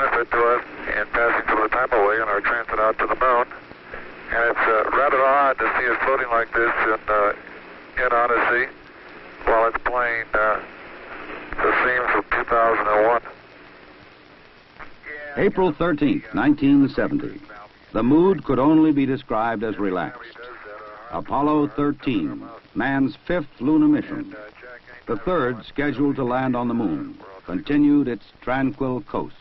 benefit to us in passing some of the time away on our transit out to the moon. And it's rather odd to see it floating like this in Odyssey while it's playing the theme from 2001. April 13th, 1970. The mood could only be described as relaxed. Apollo 13, man's fifth lunar mission. The third, scheduled to land on the moon, continued its tranquil coast.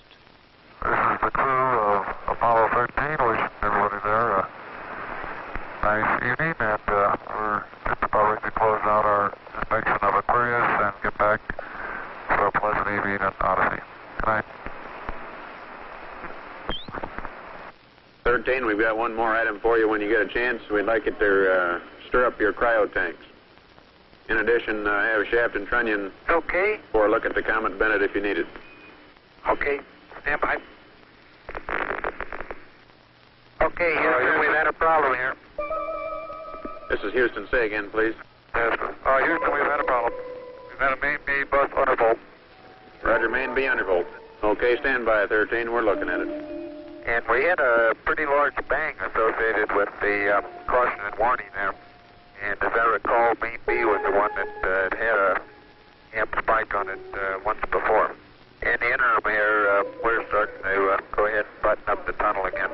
This is the crew of Apollo 13, wishing everybody there a nice evening, and we're just about ready to close out our inspection of Aquarius and get back for a pleasant evening at Odyssey. Good night. 13, we've got one more item for you when you get a chance. We'd like it to stir up your cryo tanks. In addition, have Shaft and Trunnion for a look at the Comet Bennett if you need it. Okay, stand by. Okay, Houston, we've had a problem here. This is Houston. Say again, please. Yes, Houston, we've had a problem. We've had a main B bus undervolt. Roger, main B undervolt. Okay, stand by, 13. We're looking at it. And we had a pretty large bang associated with the caution and warning there. And as I recall, main B was the one that had a amp spike on it once before. In the interim here, we're starting to go ahead and button up the tunnel again.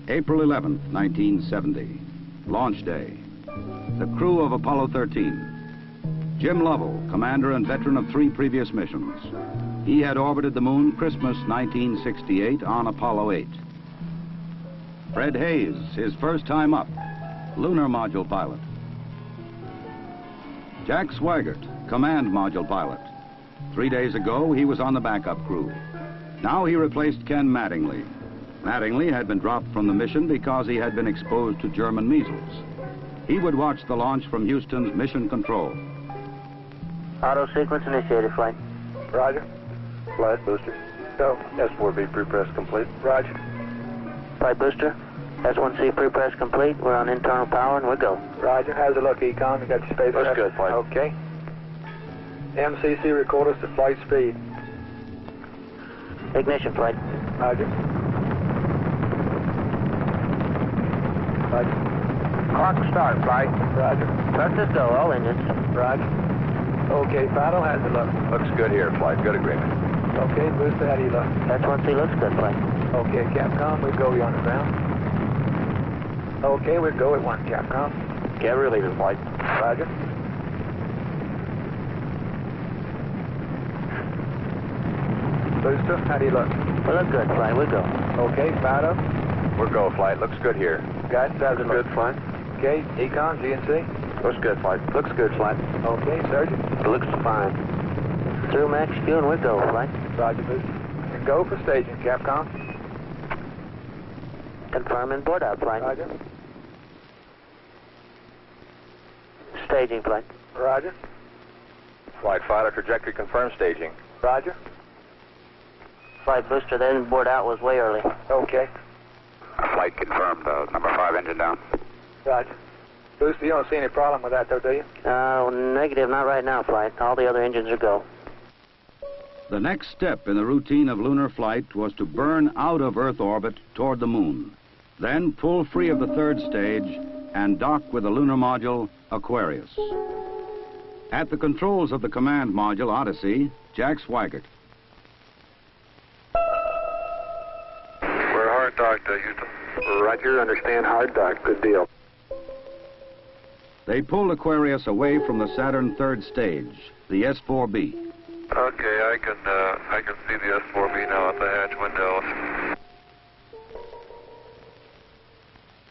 April 11th, 1970. Launch day. The crew of Apollo 13. Jim Lovell, commander and veteran of 3 previous missions. He had orbited the moon Christmas 1968 on Apollo 8. Fred Hayes, his first time up, lunar module pilot. Jack Swigert, command module pilot. 3 days ago, he was on the backup crew. Now he replaced Ken Mattingly. Mattingly had been dropped from the mission because he had been exposed to German measles. He would watch the launch from Houston's mission control. Auto sequence initiated, flight. Roger. Flight booster. Go. S4B pre-press complete. Roger. Flight booster. S1C pre-press complete. We're on internal power and we're go. Roger. How's it look, Econ? You got your space? Looks good, flight. Okay. MCC record us to flight speed. Ignition, flight. Roger. Roger. Clock start, flight. Roger. Thrusters go, all engines. Roger. Okay, Fido, how's it look? Looks good here, flight. Good agreement. Okay, booster, how do you look? S1C looks good, flight. Okay, Capcom, we go, you on the ground. Okay, we go at 1, Capcom. Get relieving, flight. Roger. Booster, how do you look? We look good, flight. We go. Okay, Fido. We're go, flight. Looks good here. Guidance, how's it look? Good, flight. Okay, Econ, GNC. Looks good, flight. Looks good, flight. Okay, Surgeon. Looks fine. Through max Q and we go, flight. Roger, booster. And go for staging, Capcom. Confirm and board out, flight. Roger. Staging, flight. Roger. Flight Fido, trajectory confirmed, staging. Roger. Flight booster, then board out was way early. Okay. Flight confirmed, number 5 engine down. Roger. Booster, you don't see any problem with that, though, do you? Negative, not right now, flight. All the other engines are go. The next step in the routine of lunar flight was to burn out of Earth orbit toward the moon, then pull free of the third stage and dock with the lunar module Aquarius. At the controls of the command module Odyssey, Jack Swigert. We're hard docked, Houston. Roger, understand, hard dock. Good deal. They pulled Aquarius away from the Saturn third stage, the S4B. Okay, I can see the S4B now at the hatch windows.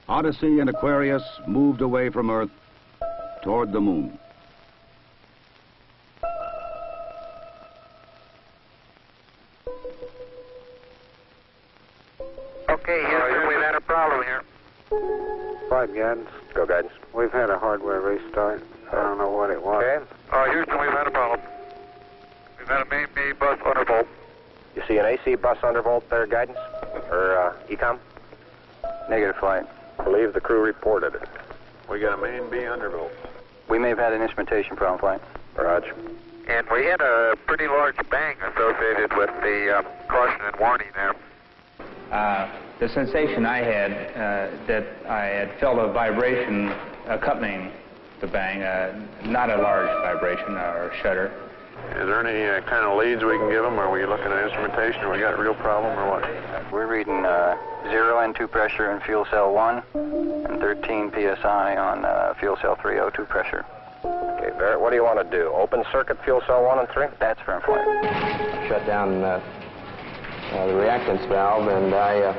Odyssey and Aquarius moved away from Earth toward the moon. Okay, Houston, we've had a problem here. Flight guidance. Go, guidance. We've had a hardware restart. I don't know what it was. Okay. Houston, we've had a problem. We've had a main B bus undervolt. You see an AC bus undervolt there, guidance? Or, Ecom? Negative, flight. I believe the crew reported it. We got a main B undervolt. We may have had an instrumentation problem, flight. Roger. And we had a pretty large bang associated with the caution and warning there. The sensation I had, that I had felt a vibration accompanying the bang, not a large vibration or shudder. Is there any kind of leads we can give them? Are we looking at instrumentation, or we got a real problem, or what? We're reading 0 N2 pressure in fuel cell 1 and 13 psi on fuel cell 3 O2 pressure. Okay, Barrett, what do you want to do? Open circuit fuel cell 1 and 3? That's firm flight. Shut down the reactance valve, and I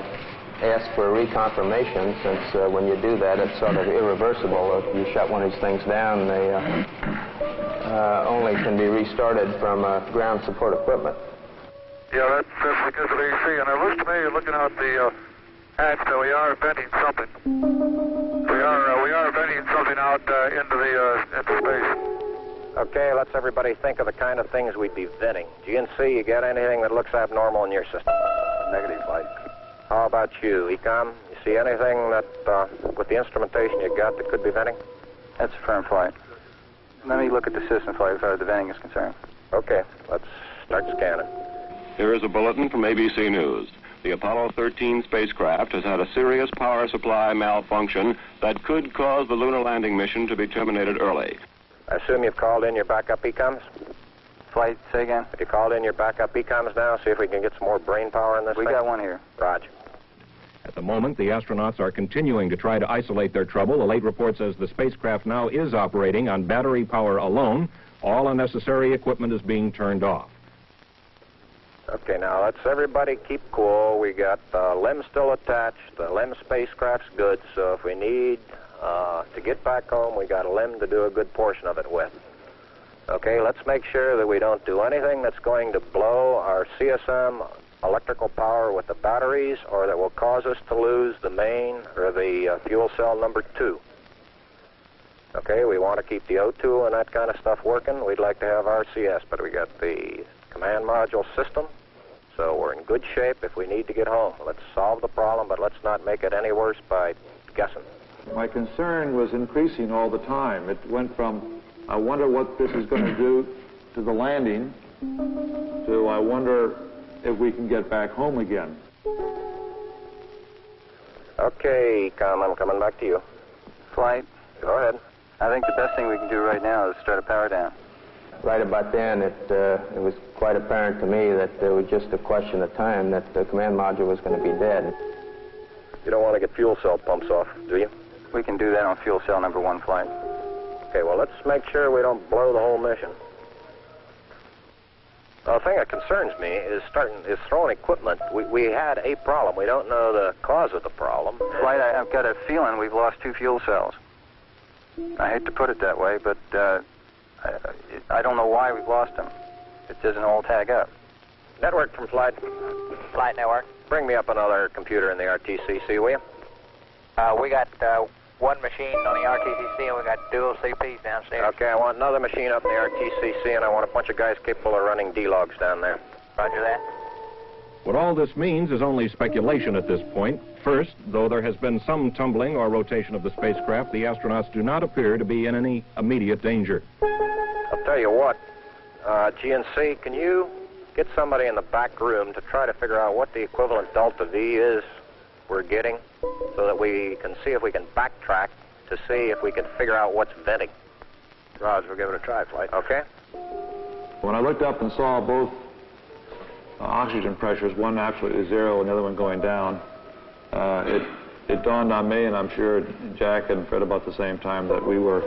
asked for reconfirmation, since when you do that, it's sort of irreversible. If you shut one of these things down, they only can be restarted from ground support equipment. Yeah, that's because of AC. And it looks to me, looking out the hatch, that we are venting something. We are venting something out into space. Okay, let's everybody think of the kind of things we'd be venting. GNC, you got anything that looks abnormal in your system? Negative flight. How about you, Ecom? You see anything that, with the instrumentation you got, that could be venting? That's firm flight. Let me look at the system flight as far as the venting is concerned. Okay, let's start scanning. Here is a bulletin from ABC News. The Apollo 13 spacecraft has had a serious power supply malfunction that could cause the lunar landing mission to be terminated early. I assume you've called in your backup ECOMs? Flight, say again? Have you called in your backup ECOMs now? See if we can get some more brain power in this We thing? got one here. Roger. At the moment, the astronauts are continuing to try to isolate their trouble. A late report says the spacecraft now is operating on battery power alone. All unnecessary equipment is being turned off. Okay, now let's everybody keep cool. We got the LEM still attached. The LEM spacecraft's good, so if we need to get back home, we got a LEM to do a good portion of it with. Okay, let's make sure that we don't do anything that's going to blow our CSM electrical power with the batteries, or that will cause us to lose the main or the fuel cell number 2. Okay, we want to keep the O2 and that kind of stuff working. We'd like to have RCS, but we got the command module system, so we're in good shape if we need to get home. Let's solve the problem, but let's not make it any worse by guessing. My concern was increasing all the time. It went from, I wonder what this is going to do to the landing, to I wonder if we can get back home again. Okay, I'm coming back to you. Flight. Go ahead. I think the best thing we can do right now is start a power down. Right about then, it was quite apparent to me that it was just a question of time that the command module was going to be dead. You don't want to get fuel cell pumps off, do you? We can do that on fuel cell number 1 flight. Okay, well, let's make sure we don't blow the whole mission. The thing that concerns me is throwing equipment. We had a problem. We don't know the cause of the problem. Flight, I've got a feeling we've lost 2 fuel cells. I hate to put it that way, but I don't know why we've lost them. It doesn't all tag up. Network from Flight. Flight network. Bring me up another computer in the RTCC, will you? We got one machine on the RTCC, and we got dual CPs downstairs. Okay, I want another machine up in the RTCC, and I want a bunch of guys capable of running D-logs down there. Roger that. What all this means is only speculation at this point. First, though there has been some tumbling or rotation of the spacecraft, the astronauts do not appear to be in any immediate danger. I'll tell you what, GNC, can you get somebody in the back room to try to figure out what the equivalent delta V is we're getting, so that we can see if we can backtrack to see if we can figure out what's venting. Roger, we'll give it a try, Flight. Okay? When I looked up and saw both oxygen pressures, one absolutely 0 and the other one going down, it dawned on me, and I'm sure Jack and Fred about the same time, that we were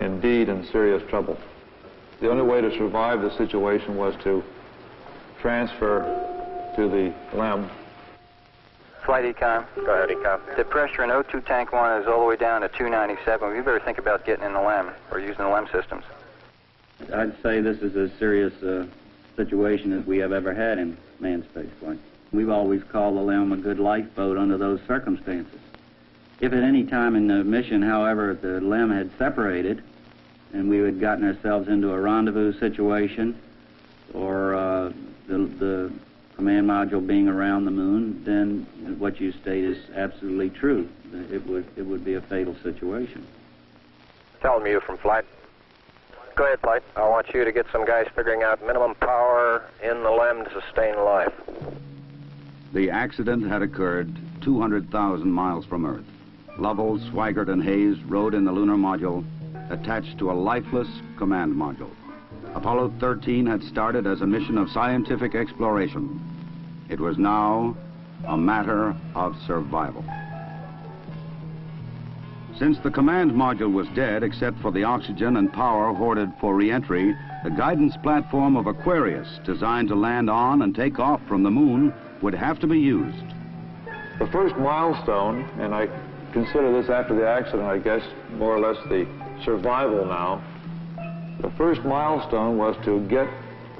indeed in serious trouble. The only way to survive the situation was to transfer to the LEM. Flight Econ. Go ahead, Econ. The pressure in O2 tank 1 is all the way down to 297. We better think about getting in the LEM or using the LEM systems. I'd say this is as serious a situation as we have ever had in manned spaceflight. We've always called the LEM a good lifeboat under those circumstances. If at any time in the mission, however, the LEM had separated and we had gotten ourselves into a rendezvous situation, or the command module being around the moon, then what you state is absolutely true. It would be a fatal situation. Tell me you from Flight. Go ahead, Flight. I want you to get some guys figuring out minimum power in the LEM to sustain life. The accident had occurred 200,000 miles from Earth. Lovell, Swigert, and Hayes rode in the lunar module attached to a lifeless command module. Apollo 13 had started as a mission of scientific exploration. It was now a matter of survival. Since the command module was dead, except for the oxygen and power hoarded for re-entry, the guidance platform of Aquarius, designed to land on and take off from the moon, would have to be used. The first milestone, and I consider this after the accident, I guess, more or less the survival now. The first milestone was to get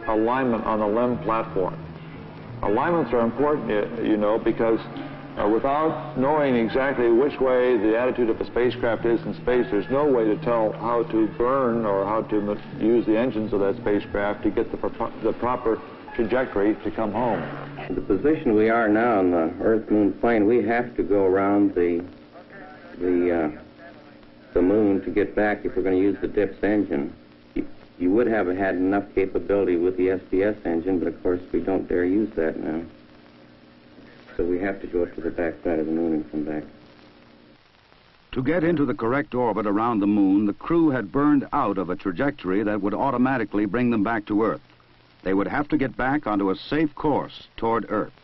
alignment on the LEM platform. Alignments are important, you know, because without knowing exactly which way the attitude of a spacecraft is in space, there's no way to tell how to burn or how to use the engines of that spacecraft to get the proper trajectory to come home. The position we are now on the Earth-Moon plane, we have to go around the moon to get back if we're going to use the depicts engine. You would have had enough capability with the SDS engine, but of course we don't dare use that now. So we have to go up to the backside of the moon and come back. To get into the correct orbit around the moon, the crew had burned out of a trajectory that would automatically bring them back to Earth. They would have to get back onto a safe course toward Earth.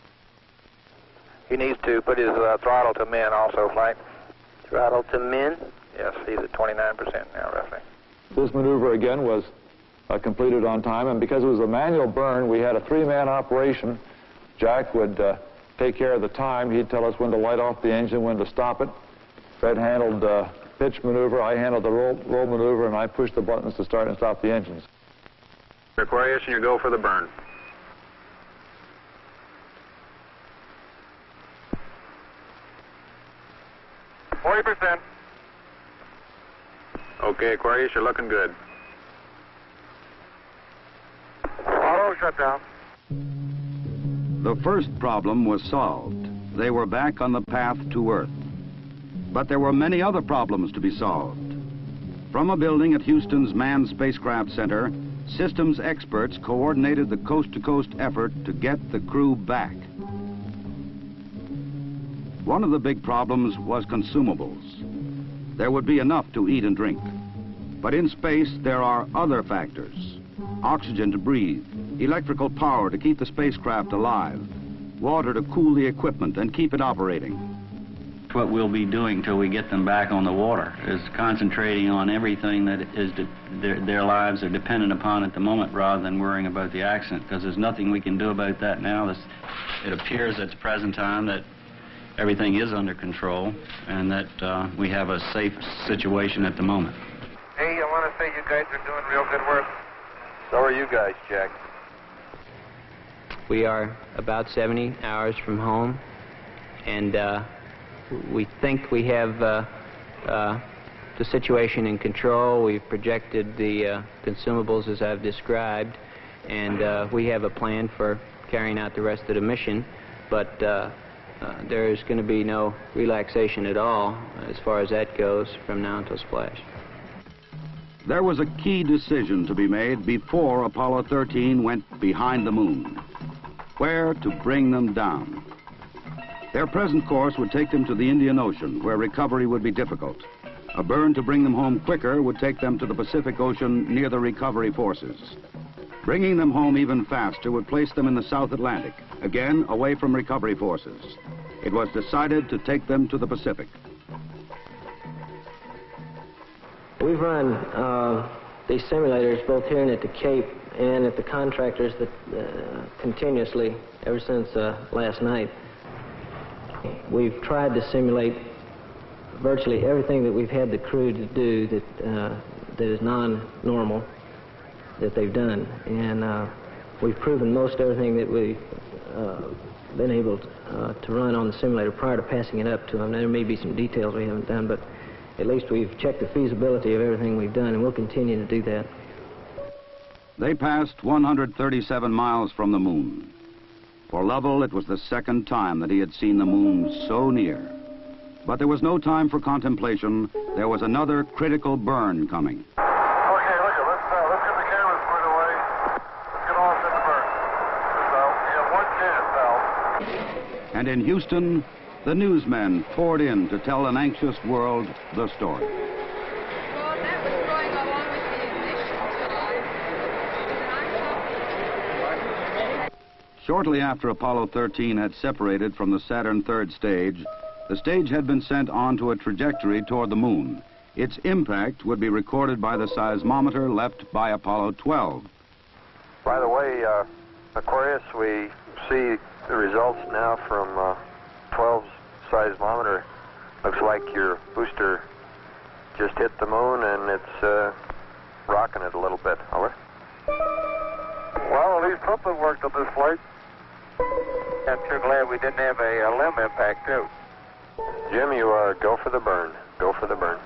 He needs to put his throttle to min also, Flight. Throttle to min? Yes, he's at 29% now, roughly. This maneuver, again, was completed on time, and because it was a manual burn, we had a three-man operation. Jack would take care of the time. He'd tell us when to light off the engine, when to stop it. Fred handled pitch maneuver, I handled the roll maneuver, and I pushed the buttons to start and stop the engines. Aquarius, and you go for the burn. %. Okay, Aquarius, you're looking good. Auto shutdown. The first problem was solved. They were back on the path to Earth. But there were many other problems to be solved. From a building at Houston's Manned Spacecraft Center, systems experts coordinated the coast-to-coast effort to get the crew back. One of the big problems was consumables. There would be enough to eat and drink. But in space, there are other factors. Oxygen to breathe, electrical power to keep the spacecraft alive, water to cool the equipment and keep it operating. What we'll be doing till we get them back on the water is concentrating on everything that is their lives are dependent upon at the moment, rather than worrying about the accident, because there's nothing we can do about that now. It appears at the present time that everything is under control and that we have a safe situation at the moment. Hey, I want to say you guys are doing real good work. So are you guys, Jack. We are about 70 hours from home, and we think we have the situation in control. We've projected the consumables as I've described, and we have a plan for carrying out the rest of the mission, but there is going to be no relaxation at all as far as that goes from now until splash. There was a key decision to be made before Apollo 13 went behind the moon. Where to bring them down. Their present course would take them to the Indian Ocean, where recovery would be difficult. A burn to bring them home quicker would take them to the Pacific Ocean near the recovery forces. Bringing them home even faster would place them in the South Atlantic, again away from recovery forces. It was decided to take them to the Pacific. We've run these simulators both here and at the Cape and at the contractors that continuously ever since last night. We've tried to simulate virtually everything that we've had the crew to do that is non-normal that they've done, and we've proven most everything that we've been able to run on the simulator prior to passing it up to them. There may be some details we haven't done, but at least we've checked the feasibility of everything we've done, and we'll continue to do that. They passed 137 miles from the moon. For Lovell, it was the second time that he had seen the moon so near. But there was no time for contemplation. There was another critical burn coming. Okay, look, And in Houston, the newsmen poured in to tell an anxious world the story. Well, that was going along with the ignition. Shortly after Apollo 13 had separated from the Saturn third stage, the stage had been sent on to a trajectory toward the moon. Its impact would be recorded by the seismometer left by Apollo 12. By the way, Aquarius, we see the results now from 12's seismometer. Looks like your booster just hit the moon and it's rocking it a little bit. Over. Well, at least something worked on this flight. I'm sure glad we didn't have a limb impact, too. Jim, you go for the burn. Go for the burn.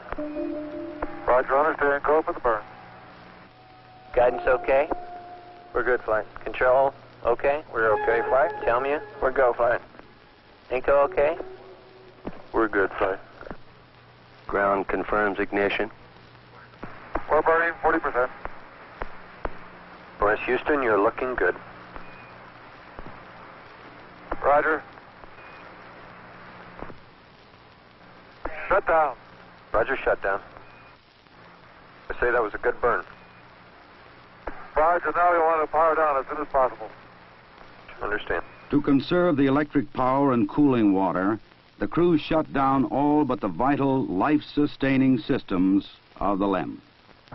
Roger, understand. Go for the burn. Guidance okay? We're good, flight. Control okay? We're okay, flight. Tell me we're go, flight. Inco okay? We're good, flight. Ground confirms ignition. We're burning 40%. West Houston, you're looking good. Roger. Shut down. Roger, shut down. I say that was a good burn. Roger, now we want to power down as soon as possible. Understand. To conserve the electric power and cooling water, the crew shut down all but the vital, life-sustaining systems of the LEM.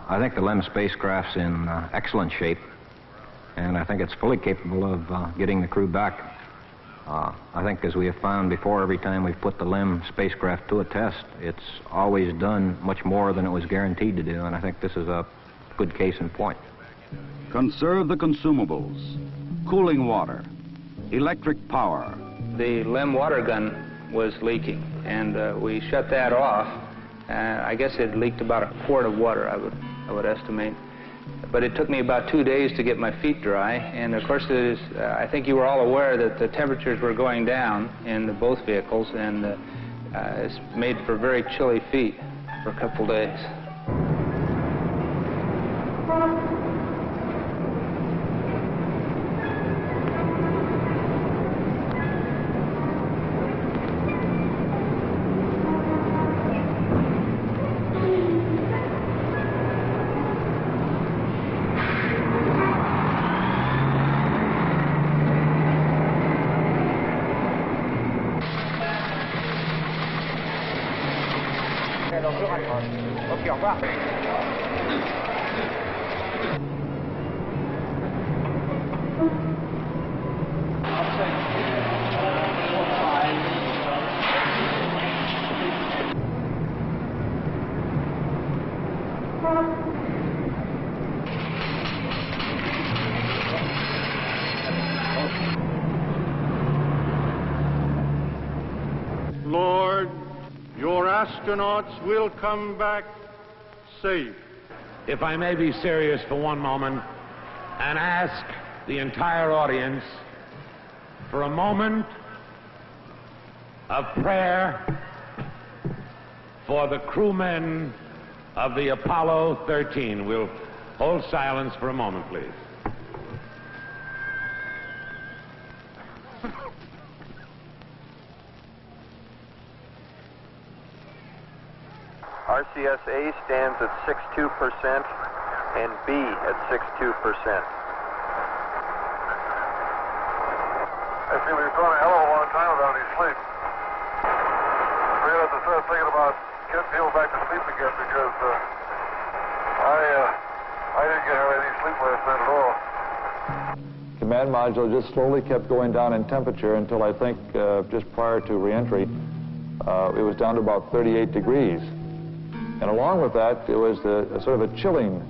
I think the LEM spacecraft's in excellent shape, and I think it's fully capable of getting the crew back. I think, as we have found before, every time we've put the LEM spacecraft to a test, it's always done much more than it was guaranteed to do, and I think this is a good case in point. Conserve the consumables, cooling water, electric power. The LEM water gun was leaking, and we shut that off. I guess it leaked about a quart of water, I would estimate. But it took me about 2 days to get my feet dry, and of course, I think you were all aware that the temperatures were going down in both vehicles, and it's made for very chilly feet for a couple days. Lord, your astronauts will come back safe. If I may be serious for one moment and ask the entire audience for a moment of prayer for the crewmen of the Apollo 13. We'll hold silence for a moment, please. RCS-A stands at 62% and B at 62%. I see we've gone a hell of a long time without any sleep. We're going to have to start thinking about getting people back to sleep again because I didn't get any sleep last night at all. Command module just slowly kept going down in temperature until I think just prior to re-entry, it was down to about 38 degrees. And along with that, it was a sort of a chilling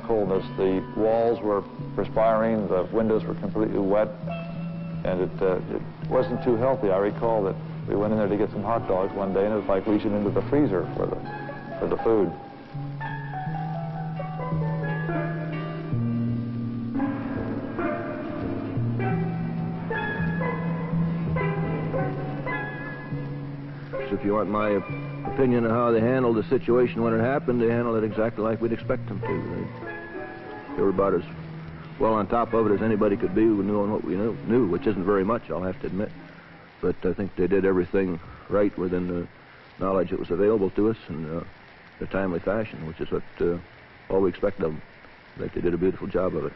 coldness. The walls were perspiring, the windows were completely wet, and it wasn't too healthy. I recall that we went in there to get some hot dogs one day, and it was like reaching into the freezer for the food. So if you want my opinion of how they handled the situation when it happened, they handled it exactly like we'd expect them to. They were about as well on top of it as anybody could be, knowing what we knew, which isn't very much, I'll have to admit. but I think they did everything right within the knowledge that was available to us in a timely fashion, which is what all we expect of them. I think they did a beautiful job of it.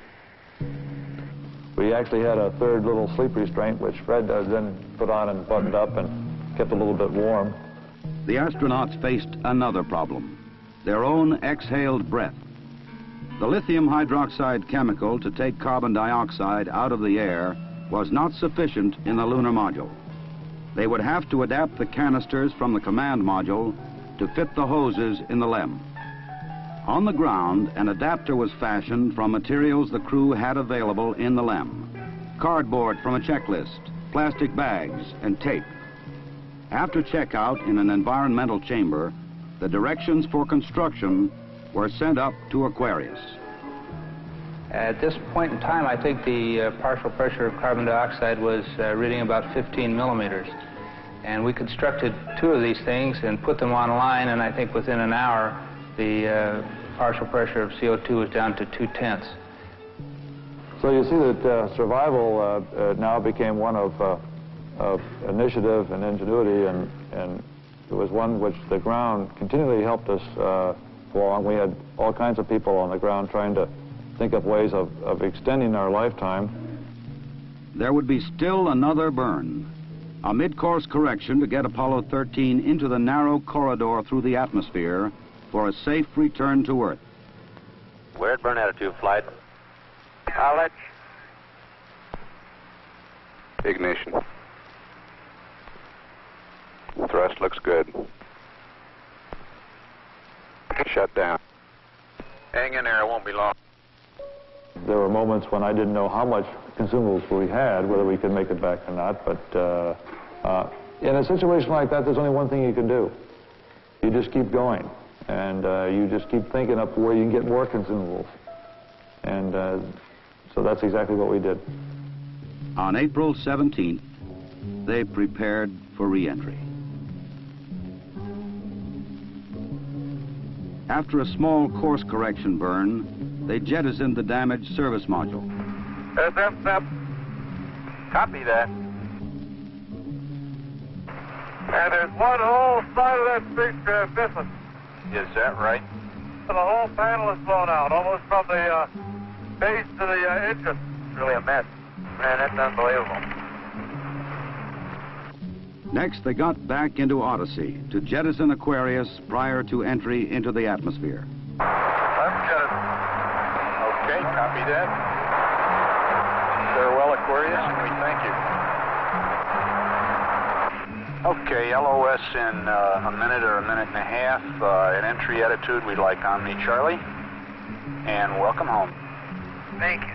We actually had a third little sleep restraint, which Fred then put on and buttoned up and kept a little bit warm. The astronauts faced another problem, their own exhaled breath. The lithium hydroxide chemical to take carbon dioxide out of the air was not sufficient in the lunar module. They would have to adapt the canisters from the command module to fit the hoses in the LEM. On the ground, an adapter was fashioned from materials the crew had available in the LEM. Cardboard from a checklist, plastic bags, and tape. After checkout in an environmental chamber, the directions for construction were sent up to Aquarius. At this point in time, I think the partial pressure of carbon dioxide was reading about 15 millimeters. And we constructed 2 of these things and put them online, and I think within an hour, the partial pressure of CO2 was down to 2/10. So you see that survival now became one of initiative and ingenuity, and it was one which the ground continually helped us along. We had all kinds of people on the ground trying to think of ways of extending our lifetime. There would be still another burn, a mid-course correction to get Apollo 13 into the narrow corridor through the atmosphere for a safe return to Earth. We're at burn attitude, flight. Knowledge. Ignition. Thrust looks good. Shut down. Hang in there, it won't be long. There were moments when I didn't know how much consumables we had, whether we could make it back or not, but in a situation like that, there's only one thing you can do. You just keep going, and you just keep thinking up where you can get more consumables. And so that's exactly what we did. On April 17th, they prepared for re-entry. After a small course correction burn, they jettisoned the damaged service module. Copy that. And there's one whole side of that spacecraft missing. Is that right? The whole panel is blown out, almost from the base to the engine. It's really a mess. Man, that's unbelievable. Next, they got back into Odyssey to jettison Aquarius prior to entry into the atmosphere. Let's jettison. Okay, copy that. Farewell, Aquarius, and we thank you. Okay, LOS in a minute or a minute and a half. At entry attitude, we'd like Omni Charlie. And welcome home. Thank you.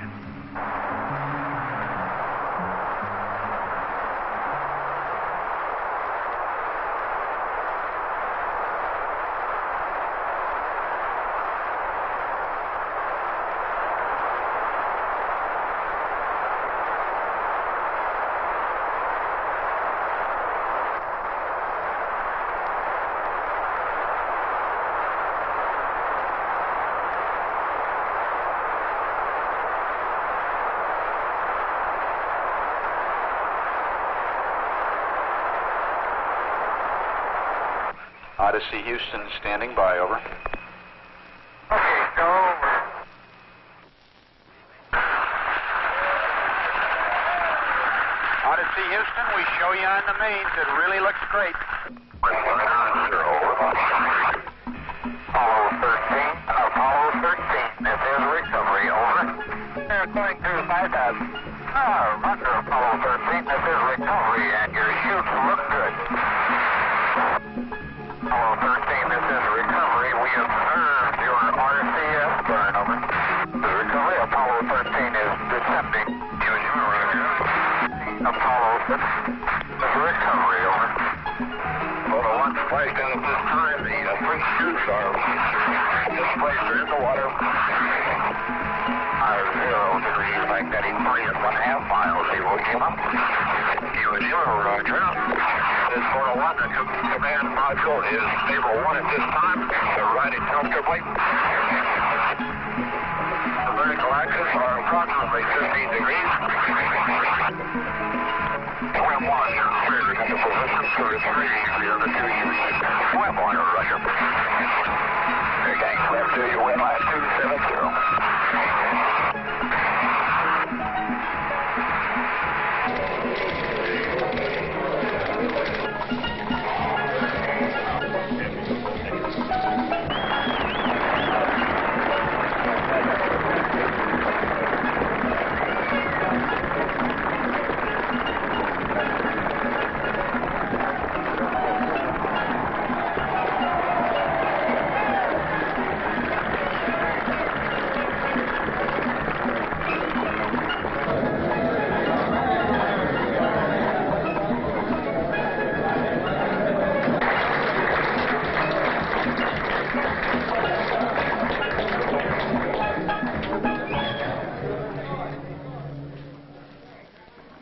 Odyssey Houston standing by, over. Okay, go over. Odyssey Houston, we show you on the mains. It really looks great. Apollo 13, this is recovery, over. They're going through 5,000. Roger, Apollo 13, this is recovery, and your chutes look good. Apollo 13, this is recovery. We observed your RCS burn, over. The recovery, Apollo 13 is descending. Apollo 6, this is recovery, over. Well, the one's placed in at this time, the 3 chutes are displaced in the water. 0 degrees, magnetic 3.5 miles, Evo Lima. Evo Lima, roger. This 401, the command module is stable 1 at this time. They're riding comfortably. The vertical axis are approximately 15 degrees. Swim 1, for 3, the other 2 using swim water, Roger. Okay, swim 2, you win last 270.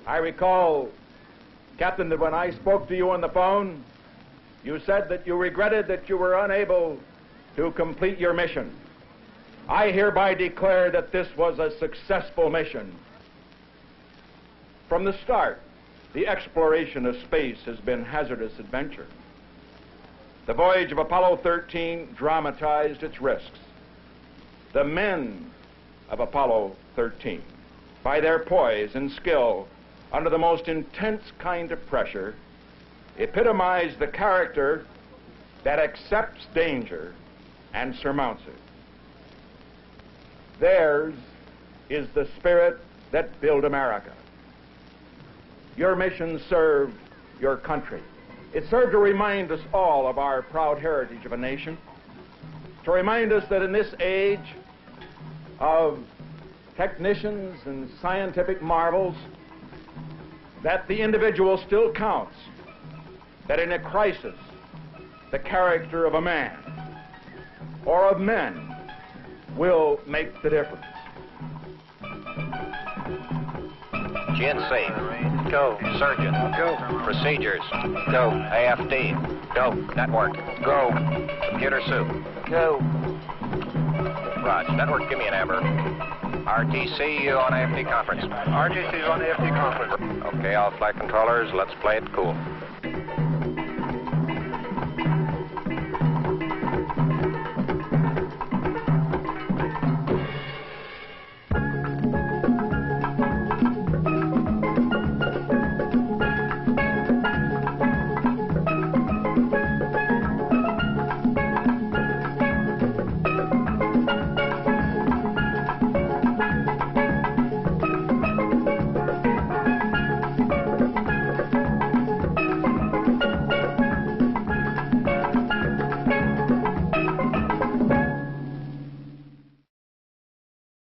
I recall, Captain, that when I spoke to you on the phone, you said that you regretted that you were unable to complete your mission. I hereby declare that this was a successful mission. From the start, the exploration of space has been hazardous adventure. The voyage of Apollo 13 dramatized its risks. The men of Apollo 13, by their poise and skill under the most intense kind of pressure, epitomized the character that accepts danger and surmounts it. Theirs is the spirit that built America. Your mission served your country. It served to remind us all of our proud heritage of a nation, to remind us that in this age of technicians and scientific marvels, that the individual still counts, that in a crisis, the character of a man or of men will make the difference. GNC. Go. Surgeon. Go. Procedures. Go. AFD. Go. Network. Go. Computer soup. Go. Raj, network, give me an amber. RTC on AFD conference. RTC's on AFD conference. Okay, all flight controllers, let's play it cool.